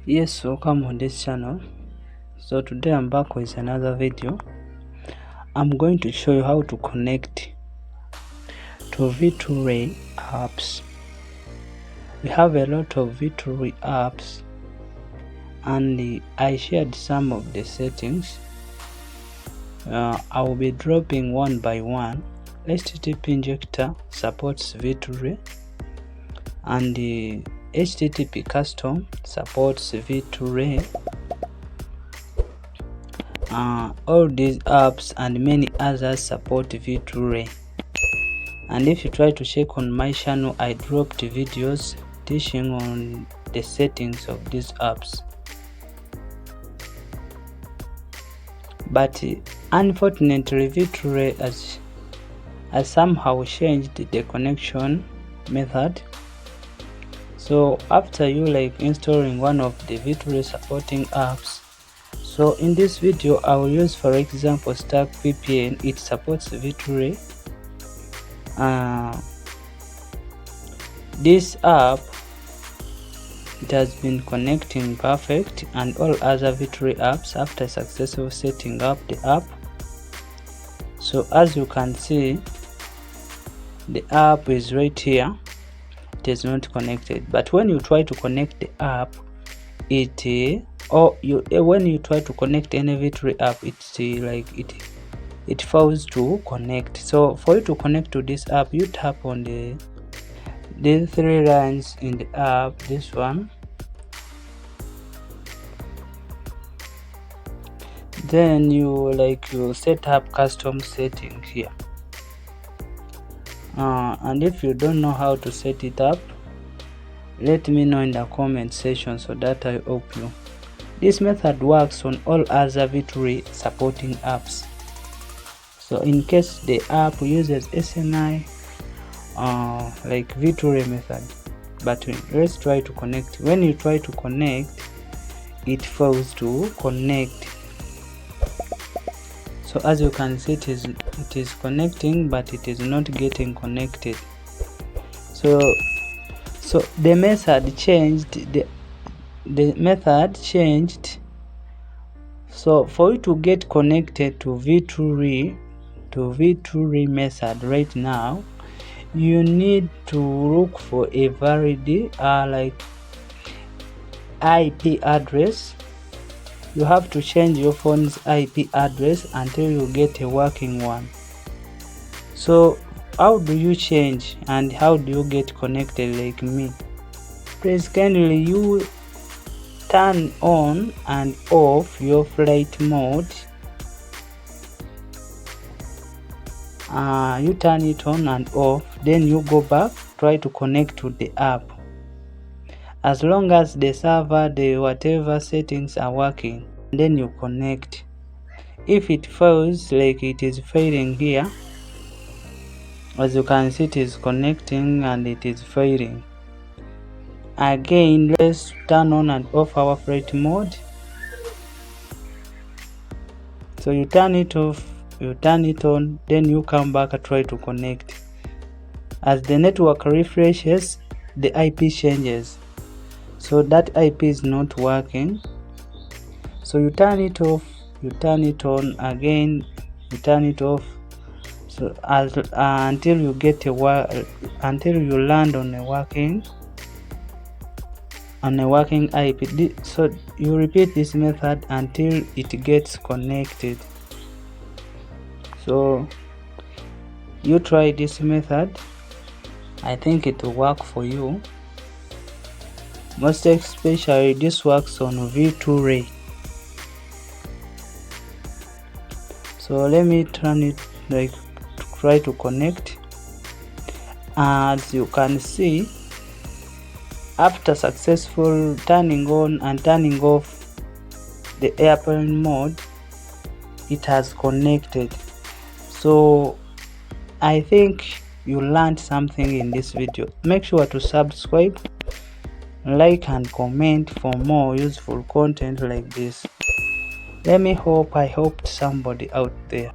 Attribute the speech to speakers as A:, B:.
A: Yes, welcome on this channel. So today I'm back with another video. I'm going to show you how to connect to V2ray apps. We have a lot of V2ray apps and I shared some of the settings. I will be dropping one by one. HTTP injector supports V2ray and the HTTP custom supports V2ray. All these apps and many others support V2ray, and if you try to check on my channel, I dropped videos teaching on the settings of these apps. But unfortunately V2ray has somehow changed the connection method. So after you installing one of the V2ray supporting apps, so in this video I will use for example Stack VPN. It supports V2ray. This app, it has been connecting perfect, and all other V2ray apps after successful setting up the app. So as you can see, the app is right here. It is not connected, but when you try to connect the app, when you try to connect any V2ray app, it fails to connect. So for you to connect to this app, you tap on the three lines in the app, this one, then you set up custom setting here. And if you don't know how to set it up, let me know in the comment section so that I help you. This method works on all other V2ray supporting apps. So in case the app uses SNI, like V2ray method, but let's try to connect. When you try to connect, it fails to connect. So as you can see, it is connecting, but it is not getting connected. So the method changed. The method changed. So for you to get connected to V2ray method right now, you need to look for a valid IP address. You have to change your phone's IP address until you get a working one. So how do you change and how do you get connected like me? Please kindly you turn on and off your flight mode. You turn it on and off, then you go back, try to connect to the app. As long as the server, the whatever settings are working, then you connect. If it fails, like it is failing here, as you can see, it is connecting and it is failing. Again, let's turn on and off our flight mode. So you turn it off, you turn it on, then you come back and try to connect. As the network refreshes, the IP changes, so that IP is not working. So you turn it off, you turn it on again, you turn it off. So until you get until you land on a working IP. So you repeat this method until it gets connected. So you try this method. I think it will work for you. Most especially this works on V2ray. So let me turn it to try to connect. As you can see, after successful turning on and turning off the airplane mode, it has connected. So I think you learned something in this video. Make sure to subscribe, like and comment for more useful content like this. I helped somebody out there.